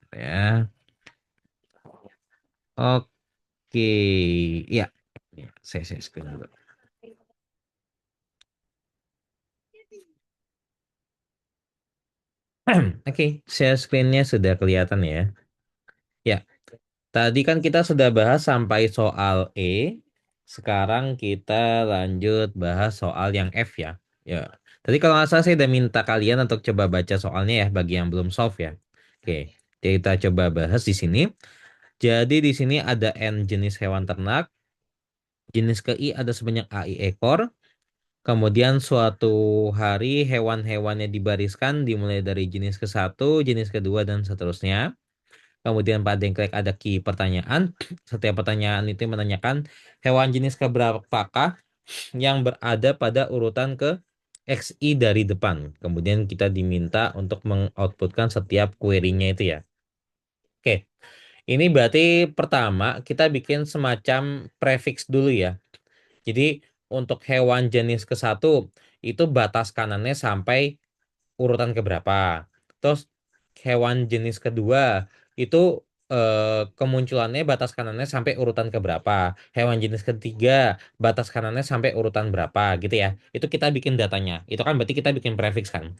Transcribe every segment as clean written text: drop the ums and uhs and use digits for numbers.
Ya, oke, ya, ya, saya screen dulu. Oke, share screen-nya sudah kelihatan ya. Ya, tadi kan kita sudah bahas sampai soal E. Sekarang kita lanjut bahas soal yang F ya. Ya, tadi kalau nggak salah saya udah minta kalian untuk coba baca soalnya ya bagi yang belum solve ya. Oke, kita coba bahas di sini. Jadi di sini ada N jenis hewan ternak, jenis ke I ada sebanyak AI ekor. Kemudian suatu hari hewan-hewannya dibariskan dimulai dari jenis ke satu, jenis kedua dan seterusnya. Kemudian pada dengklek ada key pertanyaan. Setiap pertanyaan itu menanyakan hewan jenis keberapakah yang berada pada urutan ke XI dari depan. Kemudian kita diminta untuk mengoutputkan setiap query-nya itu ya. Oke, ini berarti pertama kita bikin semacam prefix dulu ya. Jadi untuk hewan jenis ke satu itu batas kanannya sampai urutan keberapa. Terus hewan jenis kedua itu kemunculannya batas kanannya sampai urutan keberapa. Hewan jenis ketiga batas kanannya sampai urutan berapa gitu ya. Itu kita bikin datanya. Itu kan berarti kita bikin prefix kan.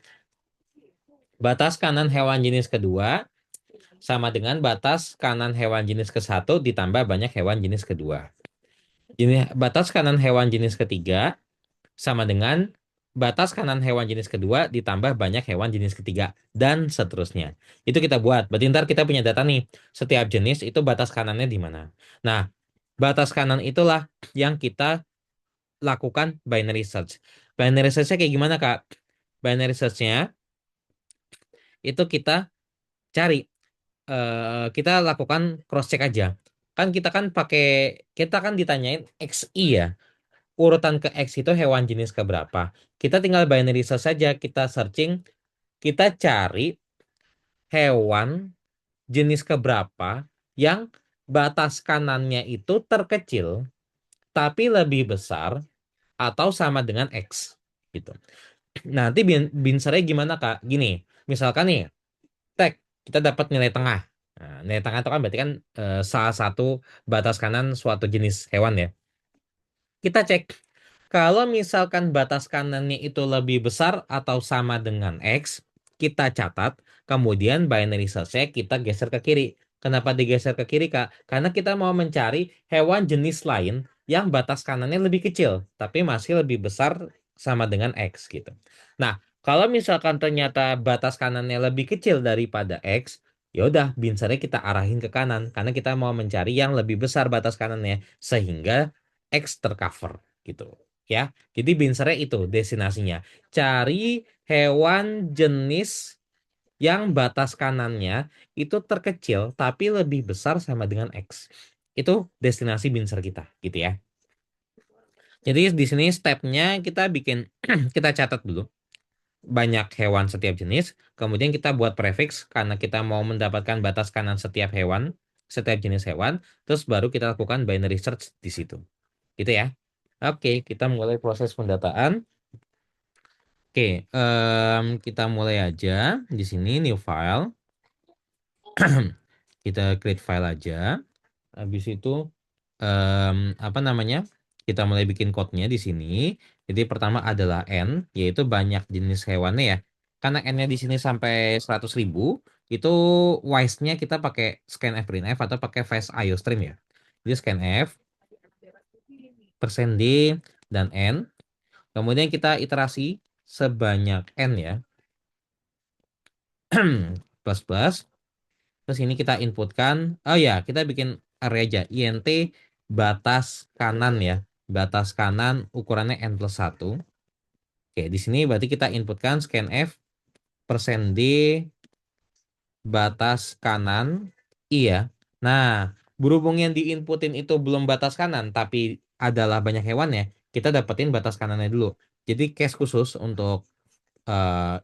Batas kanan hewan jenis kedua sama dengan batas kanan hewan jenis ke satu ditambah banyak hewan jenis kedua. Batas kanan hewan jenis ketiga sama dengan batas kanan hewan jenis kedua ditambah banyak hewan jenis ketiga dan seterusnya. Itu kita buat. Berarti ntar kita punya data nih. Setiap jenis itu batas kanannya di mana. Nah, batas kanan itulah yang kita lakukan binary search. Binary search-nya kayak gimana, Kak? Binary search-nya itu kita cari, kita lakukan cross check aja. Kan kita kan ditanyain XI ya. Urutan ke X itu hewan jenis keberapa. Kita tinggal binary search saja, kita searching, kita cari hewan jenis keberapa yang batas kanannya itu terkecil tapi lebih besar atau sama dengan X gitu. Nanti binsernya gimana Kak? Gini, misalkan nih, tag kita dapat nilai tengah. Nah, nilai tengah itu kan berarti kan salah satu batas kanan suatu jenis hewan ya. Kita cek kalau misalkan batas kanannya itu lebih besar atau sama dengan X, kita catat, kemudian binary search-nya kita geser ke kiri. Kenapa digeser ke kiri, Kak? Karena kita mau mencari hewan jenis lain yang batas kanannya lebih kecil, tapi masih lebih besar sama dengan X gitu. Nah, kalau misalkan ternyata batas kanannya lebih kecil daripada X, ya udah binsernya kita arahin ke kanan karena kita mau mencari yang lebih besar batas kanannya sehingga X tercover gitu ya. Jadi binsernya itu destinasinya. Cari hewan jenis yang batas kanannya itu terkecil tapi lebih besar sama dengan X. Itu destinasi binser kita gitu ya. Jadi di sini stepnya kita bikin kita catat dulu banyak hewan setiap jenis, kemudian kita buat prefix karena kita mau mendapatkan batas kanan setiap jenis hewan, terus baru kita lakukan binary search di situ. Gitu ya. Oke, kita mulai proses pendataan. Oke, kita mulai aja di sini new file. Kita create file aja. Habis itu apa namanya? Kita mulai bikin code-nya di sini. Jadi pertama adalah n, yaitu banyak jenis hewannya ya. Karena n-nya di sini sampai 100.000, itu wise-nya kita pakai scanf printf atau pakai fast iostream ya. Jadi scanf persen %d dan n. Kemudian kita iterasi sebanyak n ya. Plus plus. Terus ini kita inputkan. Oh ya, kita bikin array aja. int batas kanan ya. Batas kanan ukurannya n+1. Oke, di sini berarti kita inputkan scanf persen %d batas kanan iya. Nah, berhubung yang diinputin itu belum batas kanan, tapi adalah banyak hewannya, kita dapetin batas kanannya dulu. Jadi case khusus untuk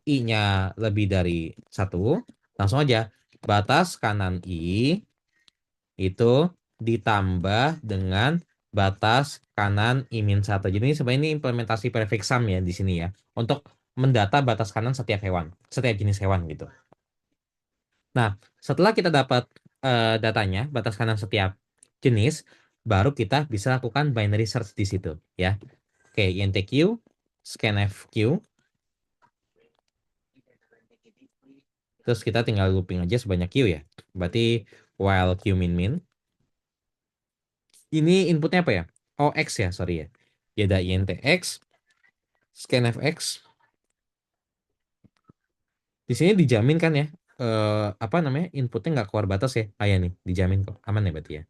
I-nya lebih dari satu, langsung aja batas kanan I itu ditambah dengan batas kanan I-1. Jadi ini sebenarnya ini implementasi prefix sum ya di sini ya, untuk mendata batas kanan setiap hewan, setiap jenis hewan gitu. Nah, setelah kita dapat datanya, batas kanan setiap jenis, baru kita bisa lakukan binary search di situ, ya. Oke, INTQ, scanfq, terus kita tinggal looping aja sebanyak Q ya. Berarti while Q min min. Ini inputnya apa ya? Oh, X ya, sorry ya. Ya ada INTX, scanfx. Di sini dijamin kan ya? Apa namanya? Inputnya nggak keluar batas ya? Ah ya nih, dijamin kok. Aman ya berarti ya.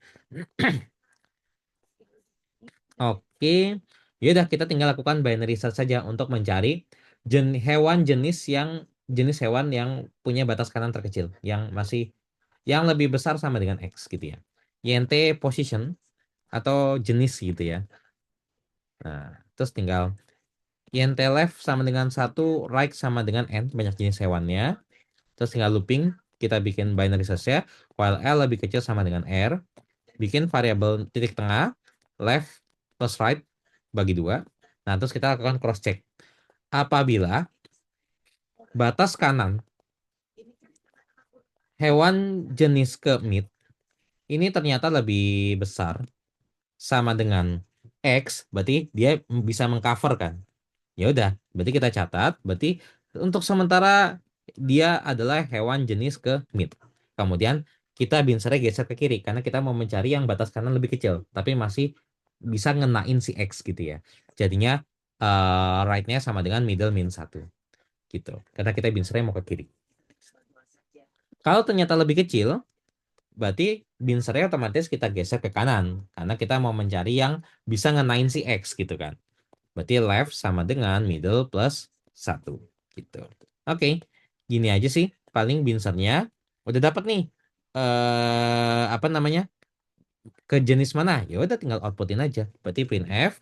Oke, ya udah kita tinggal lakukan binary search saja untuk mencari hewan jenis hewan yang punya batas kanan terkecil, yang lebih besar sama dengan X gitu ya. INT position atau jenis gitu ya. Nah, terus tinggal INT left sama dengan satu, right sama dengan N, banyak jenis hewannya. Terus tinggal looping, kita bikin binary search-nya, while L lebih kecil sama dengan R, bikin variabel titik tengah, left plus right, bagi dua. Nah, terus kita lakukan cross check. Apabila batas kanan hewan jenis kemit ini ternyata lebih besar sama dengan X, berarti dia bisa mengcover kan. Ya udah, berarti kita catat, berarti untuk sementara dia adalah hewan jenis kemit. Kemudian kita binsernya geser ke kiri karena kita mau mencari yang batas kanan lebih kecil, tapi masih bisa ngenain si X gitu ya. Jadinya right-nya sama dengan middle min satu gitu. Karena kita binsernya mau ke kiri. Kalau ternyata lebih kecil, berarti binsernya otomatis kita geser ke kanan karena kita mau mencari yang bisa ngenain si X gitu kan. Berarti left sama dengan middle plus satu gitu. Oke, gini aja sih paling binsernya. Udah dapat nih apa namanya? Ke jenis mana? Ya udah tinggal outputin aja. Berarti printf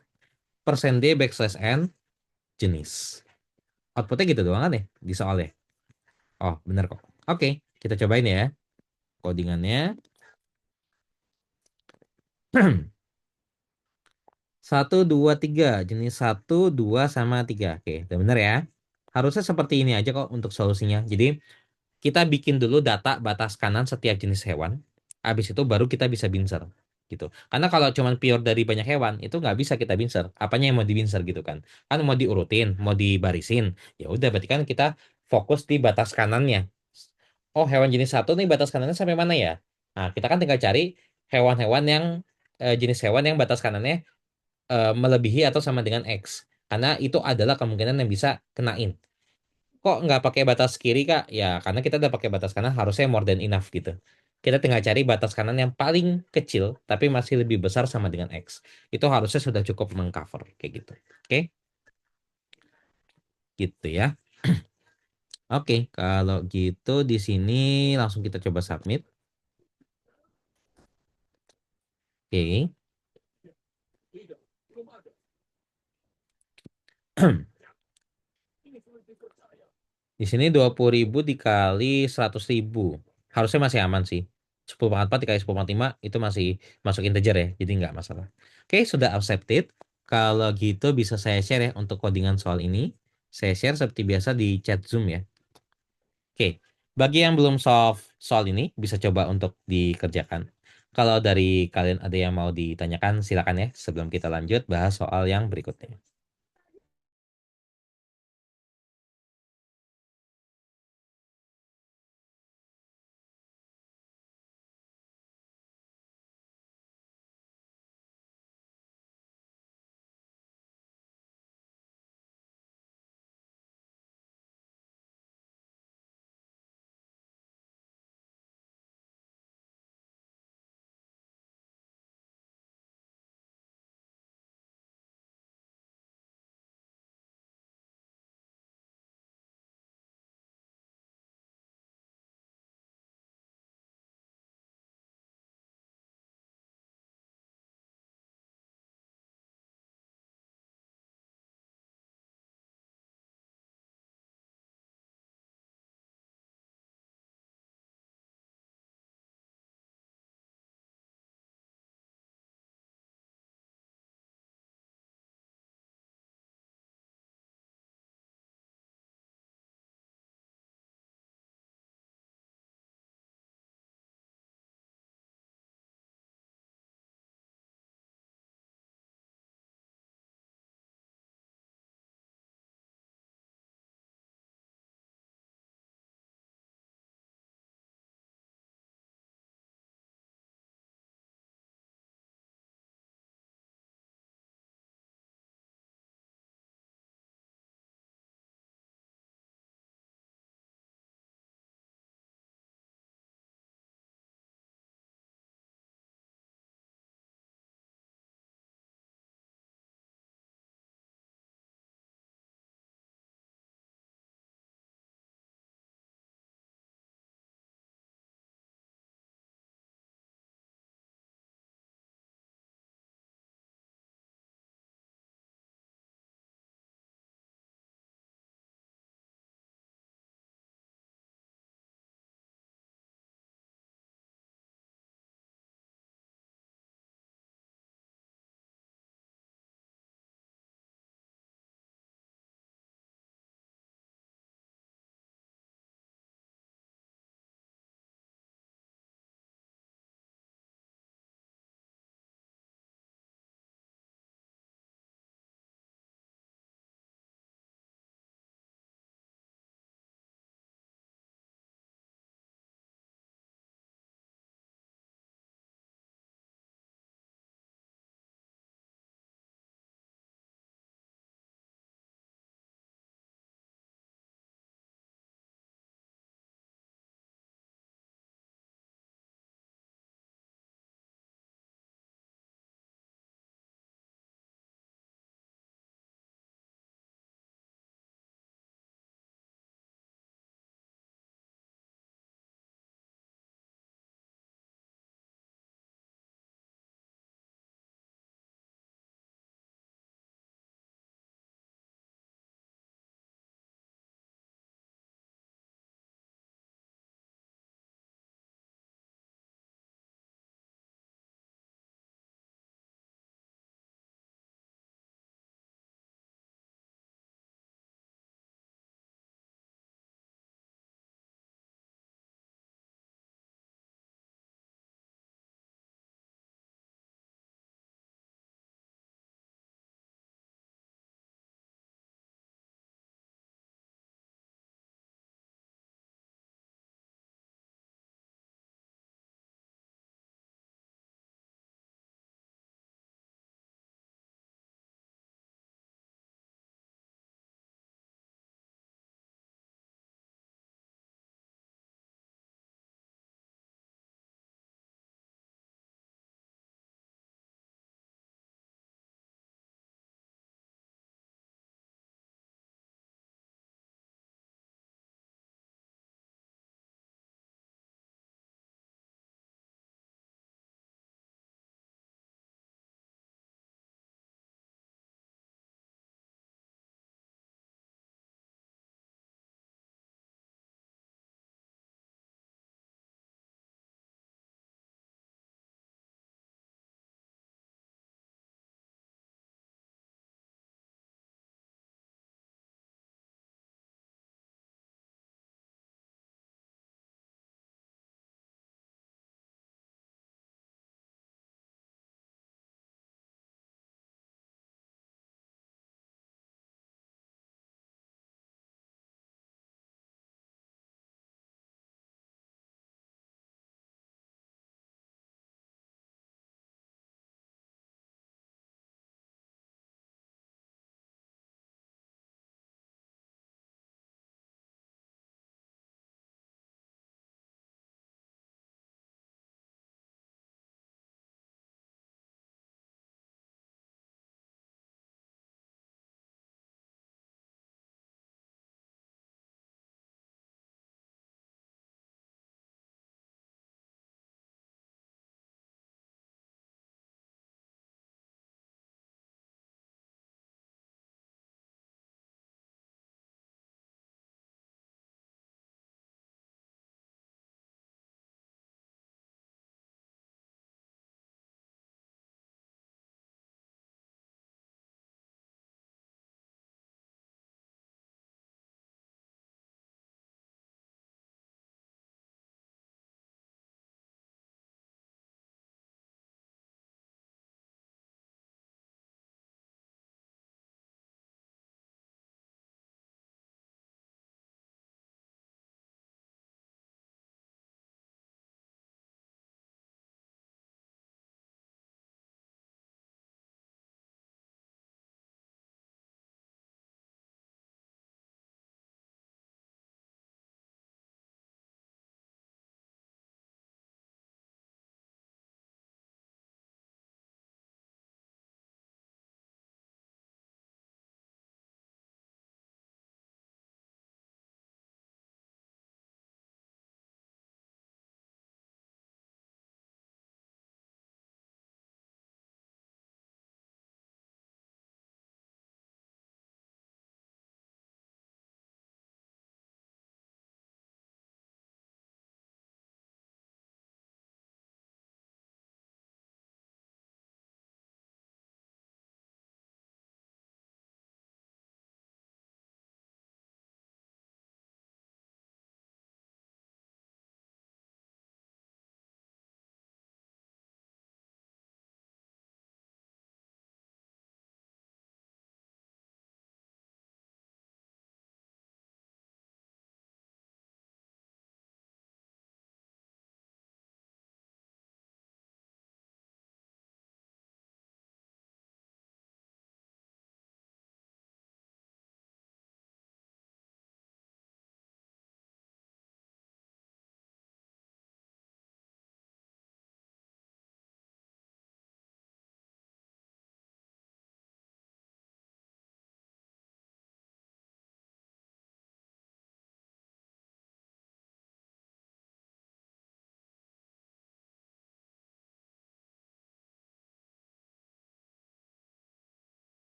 %d backslash n jenis. Outputnya gitu doang kan ya di soalnya. Oh, bener kok. Oke, kita cobain ya codingannya. Satu, dua, tiga. Jenis satu, dua, sama tiga. Oke, udah bener ya. Harusnya seperti ini aja kok untuk solusinya. Jadi, kita bikin dulu data batas kanan setiap jenis hewan. Habis itu baru kita bisa binser. Gitu. Karena kalau cuman pure dari banyak hewan, itu nggak bisa kita binser. Apanya yang mau dibinser gitu kan. Kan mau diurutin, mau dibarisin. Ya udah, berarti kan kita fokus di batas kanannya. Oh, hewan jenis satu nih batas kanannya sampai mana ya? Nah, kita kan tinggal cari hewan-hewan yang jenis hewan yang batas kanannya melebihi atau sama dengan X. Karena itu adalah kemungkinan yang bisa kenain. Kok nggak pakai batas kiri, Kak? Ya, karena kita udah pakai batas kanan harusnya more than enough gitu. Kita tinggal cari batas kanan yang paling kecil, tapi masih lebih besar sama dengan X. Itu harusnya sudah cukup mengcover, kayak gitu. Oke, gitu ya. Oke, kalau gitu di sini langsung kita coba submit. Oke. Di sini 20.000 dikali 100.000. Harusnya masih aman sih. 10,4 dikali 10,5 itu masih masuk integer ya. Jadi nggak masalah. Oke, sudah accepted. Kalau gitu bisa saya share ya untuk codingan soal ini. Saya share seperti biasa di chat Zoom ya. Oke, bagi yang belum solve soal ini bisa coba untuk dikerjakan. Kalau dari kalian ada yang mau ditanyakan silakan ya sebelum kita lanjut bahas soal yang berikutnya.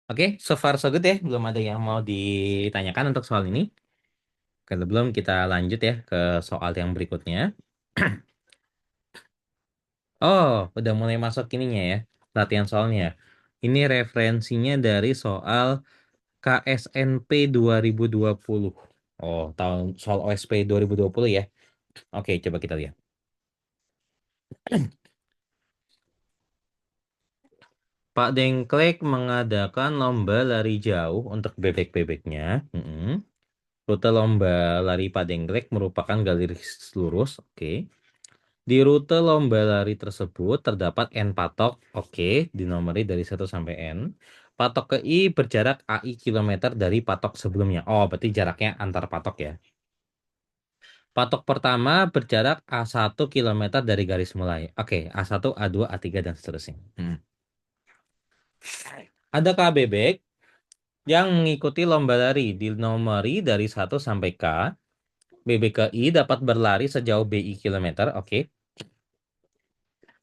Oke, so far so good ya. Belum ada yang mau ditanyakan untuk soal ini. Kalau belum kita lanjut ya ke soal yang berikutnya. Oh, udah mulai masuk ininya ya. Latihan soalnya. Ini referensinya dari soal KSNP 2020. Oh, tahun soal OSP 2020 ya. Oke, coba kita lihat. Pak Dengklek mengadakan lomba lari jauh untuk bebek-bebeknya. Rute lomba lari Pak Dengklek merupakan garis lurus. Oke. Di rute lomba lari tersebut terdapat N patok. Oke, dinomori dari 1 sampai N. Patok ke I berjarak AI kilometer dari patok sebelumnya. Oh, berarti jaraknya antar patok ya. Patok pertama berjarak A1 kilometer dari garis mulai. Oke, A1, A2, A3, dan seterusnya. Adakah bebek yang mengikuti lomba lari dinomori dari 1 sampai K? Bebek ke I dapat berlari sejauh BI kilometer. Oke.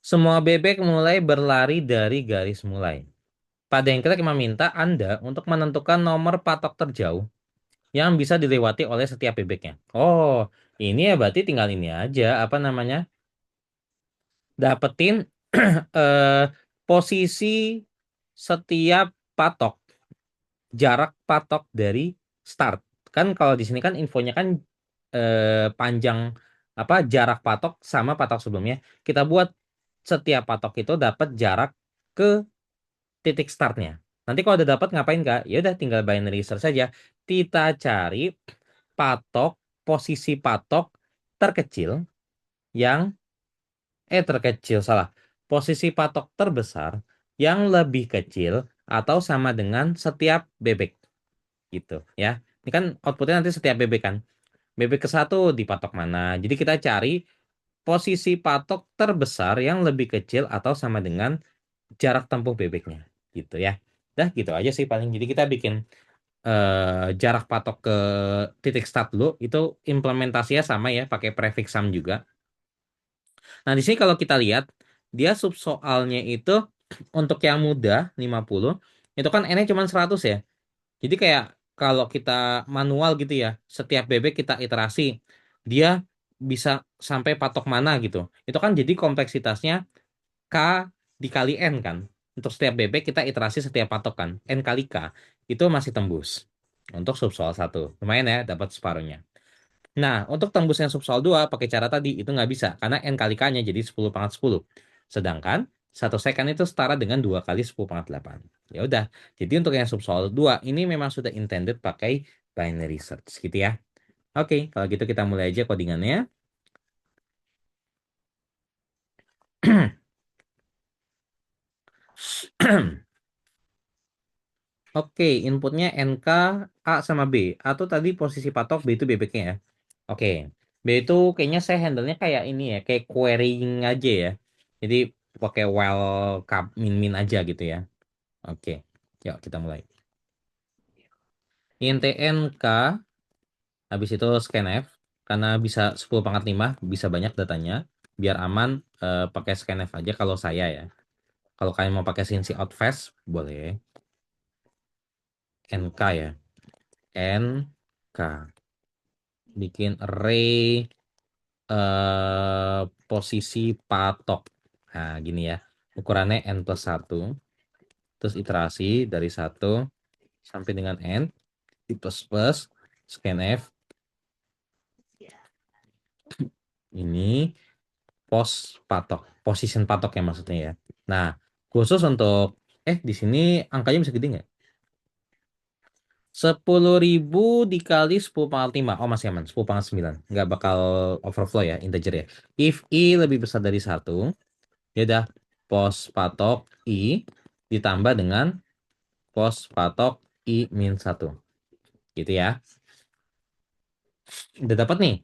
Semua bebek mulai berlari dari garis mulai. Pak Dengklek meminta Anda untuk menentukan nomor patok terjauh yang bisa dilewati oleh setiap bebeknya. Oh, ini ya berarti tinggal ini aja. Apa namanya? Dapetin eh, posisi setiap patok, jarak patok dari start. Kan kalau di sini kan infonya kan panjang apa jarak patok sama patok sebelumnya. Kita buat setiap patok itu dapat jarak ke titik startnya. Nanti kalau udah dapat ngapain Kak? Ya udah tinggal binary search saja. Kita cari patok posisi patok terkecil yang terkecil salah. Posisi patok terbesar yang lebih kecil atau sama dengan setiap bebek gitu ya. Ini kan outputnya nanti setiap bebek kan. Bebek ke satu di patok mana. Jadi kita cari posisi patok terbesar yang lebih kecil atau sama dengan jarak tempuh bebeknya gitu ya. Dah gitu aja sih paling. Jadi kita bikin jarak patok ke titik start dulu itu implementasinya sama ya pakai prefix sum juga. Nah, di sini kalau kita lihat, dia sub soalnya itu untuk yang mudah 50 itu kan N-nya cuma 100 ya. Jadi kayak kalau kita manual gitu ya, setiap bebek kita iterasi, dia bisa sampai patok mana gitu. Itu kan jadi kompleksitasnya K dikali N kan. Untuk setiap bebek kita iterasi setiap patok kan. N kali K itu masih tembus. Untuk sub soal 1. Lumayan ya, dapat separuhnya. Nah, untuk tembus yang subsoal 2 pakai cara tadi itu nggak bisa karena n kali k-nya jadi 10 pangkat 10. Sedangkan 1 second itu setara dengan 2 kali 10 pangkat 8. Ya udah. Jadi untuk yang subsoal 2 ini memang sudah intended pakai binary search gitu ya. Oke, kalau gitu kita mulai aja codingannya. Oke, inputnya NK A sama B atau tadi posisi patok B itu bebeknya ya. Oke, B itu kayaknya saya handle-nya kayak ini ya, kayak querying aja ya. Jadi pakai while min min aja gitu ya. Oke, yuk kita mulai. Int NK, habis itu scanf, karena bisa 10 pangkat 5, bisa banyak datanya. Biar aman, pakai scanf aja kalau saya ya. Kalau kalian mau pakai Sinci Outfast, boleh. NK ya. NK. Bikin array posisi patok. Nah, gini ya. Ukurannya n+1. Terus iterasi dari 1 sampai dengan n. Di plus scanf. Ini pos patok. Position patok ya maksudnya ya. Nah, khusus untuk di sini angkanya bisa gede nggak? 10.000 dikali 10 pangkat 5. Oh, masih aman. 10 pangkat 9. Nggak bakal overflow ya, integer ya. If I lebih besar dari 1, ya udah pos patok I ditambah dengan pos patok I-1. Gitu ya. Udah dapat nih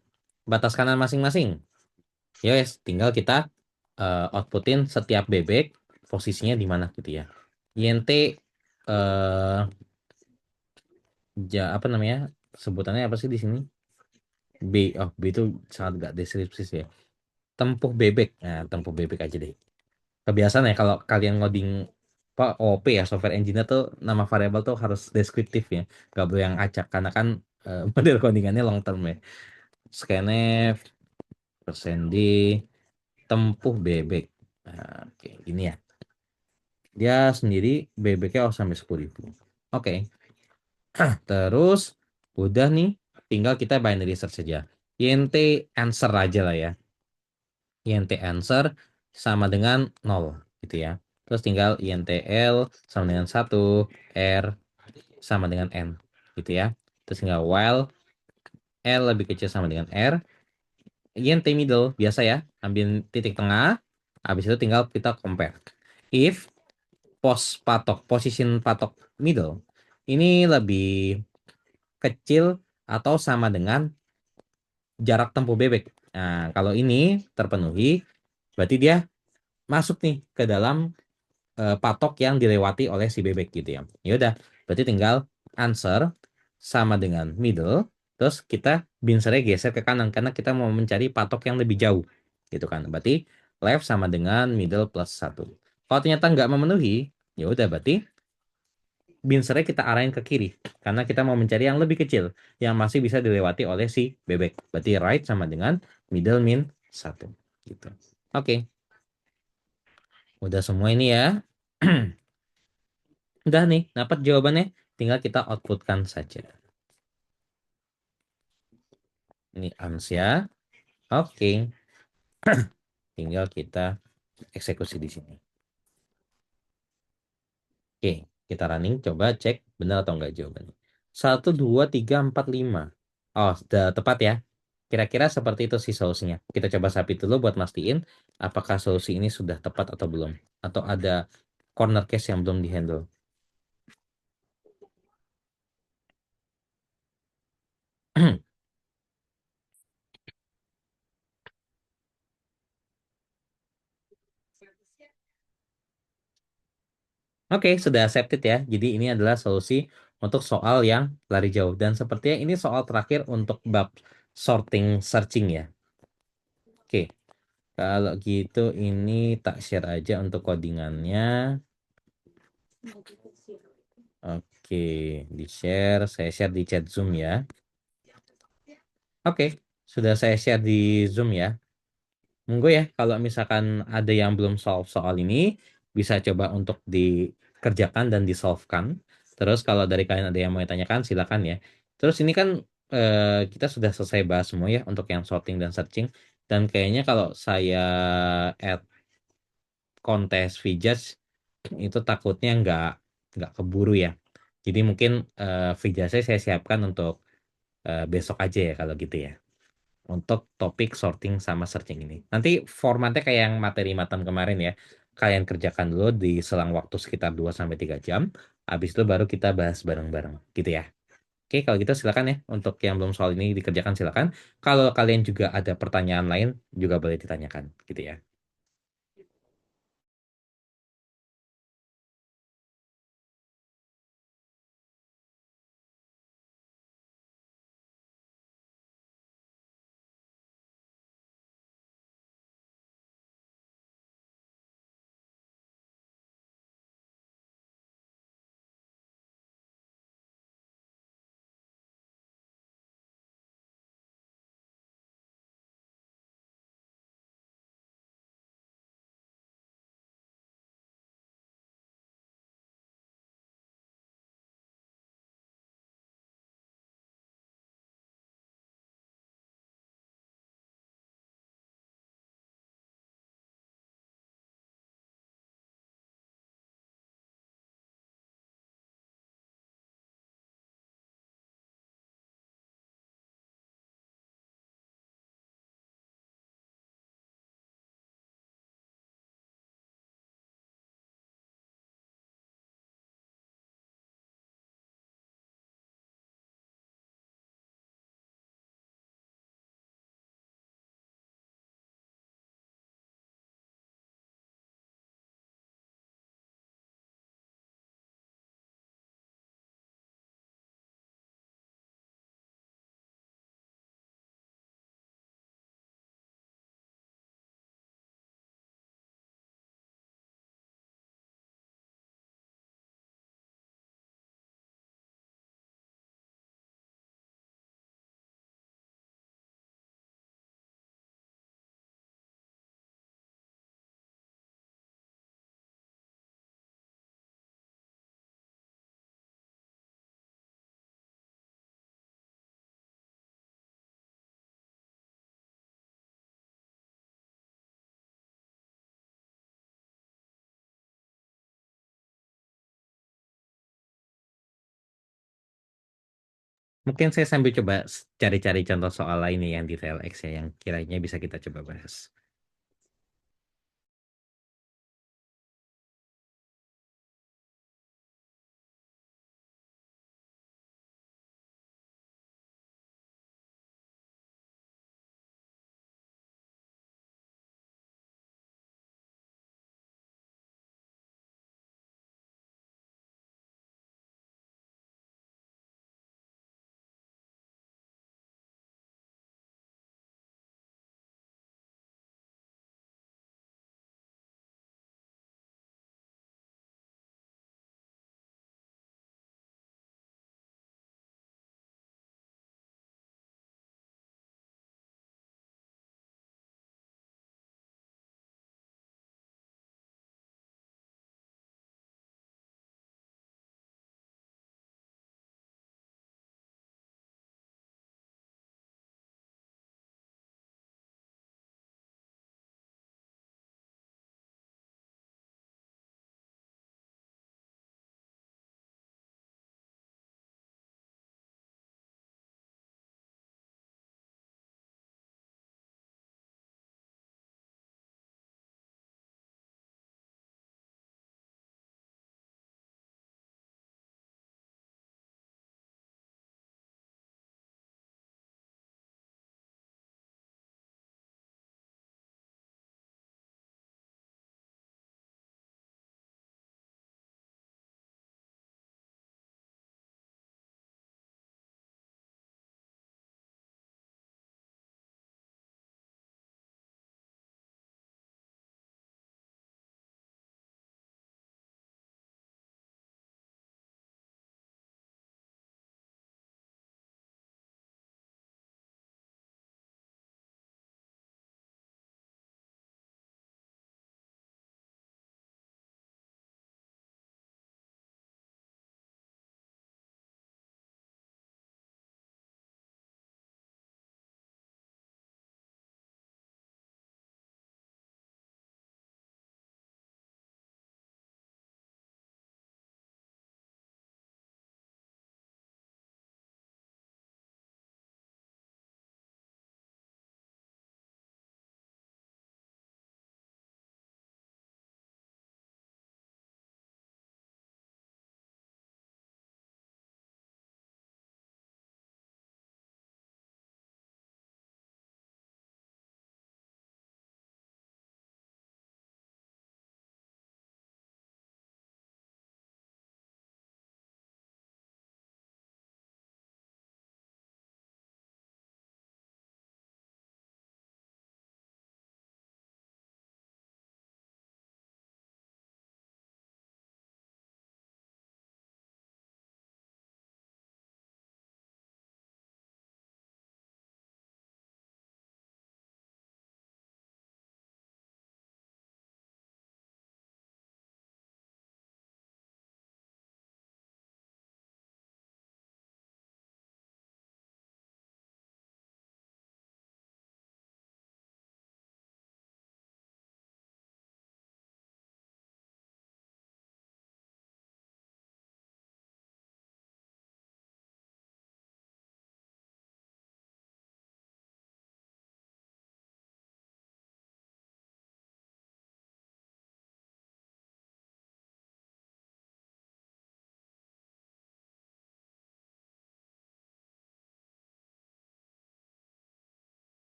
batas kanan masing-masing. Ya wes, tinggal kita outputin setiap bebek posisinya di mana gitu ya. INT eh apa namanya? Sebutannya apa sih di sini? B. Oh, B itu sangat gak deskripsi ya. Tempuh bebek. Nah, tempuh bebek aja deh. Kebiasaan ya kalau kalian ngoding apa OP ya, software engineer tuh nama variabel tuh harus deskriptif ya, nggak boleh yang acak karena kan model codingannya long term ya. Scanf persen D tempuh bebek. Nah, oke gini ya, dia sendiri bebeknya sampai 10.000. Oke. Terus udah nih, tinggal kita binary search saja. INT answer aja lah ya. INT answer sama dengan 0 gitu ya. Terus tinggal INTL sama dengan 1, R sama dengan N gitu ya. Terus tinggal while L lebih kecil sama dengan R, INT middle biasa ya, ambil titik tengah, habis itu tinggal kita compare. If position patok middle ini lebih kecil atau sama dengan jarak tempuh bebek. Nah, kalau ini terpenuhi, berarti dia masuk nih ke dalam patok yang dilewati oleh si bebek gitu ya. Ya udah, berarti tinggal answer sama dengan middle, terus kita binsernya geser ke kanan karena kita mau mencari patok yang lebih jauh gitu kan. Berarti left sama dengan middle plus 1. Kalau ternyata nggak memenuhi, ya udah berarti binsernya kita arahin ke kiri karena kita mau mencari yang lebih kecil yang masih bisa dilewati oleh si bebek. Berarti right sama dengan middle min 1 gitu. Oke, udah semua ini ya. Udah nih, dapat jawabannya. Tinggal kita outputkan saja. Ini Amsya. Oke, tinggal kita eksekusi di sini. Oke, kita running. Coba cek benar atau enggak jawabannya. 1, 2, 3, 4, 5. Oh, sudah tepat ya. Kira-kira seperti itu sih solusinya. Kita coba submit dulu buat mastiin apakah solusi ini sudah tepat atau belum. Atau ada corner case yang belum dihandle. Oke, sudah accepted ya. Jadi ini adalah solusi untuk soal yang lari jauh. Dan sepertinya ini soal terakhir untuk bab sorting searching ya. Oke, kalau gitu ini tak share aja untuk codingannya. Oke, di share. Saya share di chat Zoom ya. Oke, sudah saya share di Zoom ya. Monggo ya, kalau misalkan ada yang belum solve soal ini, bisa coba untuk dikerjakan dan disolvekan. Terus kalau dari kalian ada yang mau ditanyakan, silakan ya. Terus ini kan kita sudah selesai bahas semua ya untuk yang sorting dan searching. Dan kayaknya kalau saya add kontes VJudge, itu takutnya nggak keburu ya. Jadi mungkin VJudge saya siapkan untuk besok aja ya kalau gitu ya untuk topik sorting sama searching ini. Nanti formatnya kayak yang materi matam kemarin ya. Kalian kerjakan dulu di selang waktu sekitar 2 sampai 3 jam. Habis itu baru kita bahas bareng-bareng gitu ya. Oke, kalau gitu silakan ya. Untuk yang belum soal ini dikerjakan silakan. Kalau kalian juga ada pertanyaan lain juga boleh ditanyakan gitu ya. Mungkin saya sambil coba cari-cari contoh soal lain nih yang detail X ya, yang kiranya bisa kita coba bahas.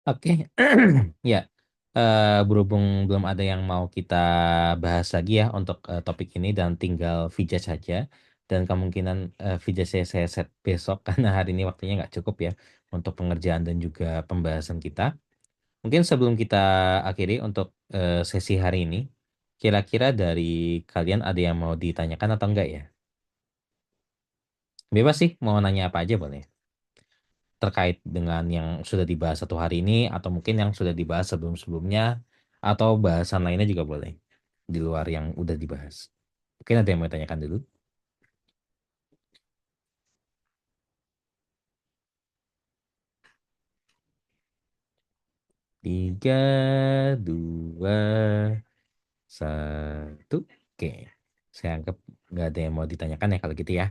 Oke, ya. Berhubung belum ada yang mau kita bahas lagi ya untuk topik ini dan tinggal Vija saja. Dan kemungkinan Vija saya set besok karena hari ini waktunya nggak cukup ya untuk pengerjaan dan juga pembahasan kita. Mungkin sebelum kita akhiri untuk sesi hari ini, kira-kira dari kalian ada yang mau ditanyakan atau enggak ya? Bebas sih, mau nanya apa aja boleh. Terkait dengan yang sudah dibahas satu hari ini atau mungkin yang sudah dibahas sebelum-sebelumnya atau bahasan lainnya juga boleh di luar yang udah dibahas. Mungkin ada yang mau tanyakan dulu. 3, 2, 1. Oke. Saya anggap nggak ada yang mau ditanyakan ya kalau gitu ya.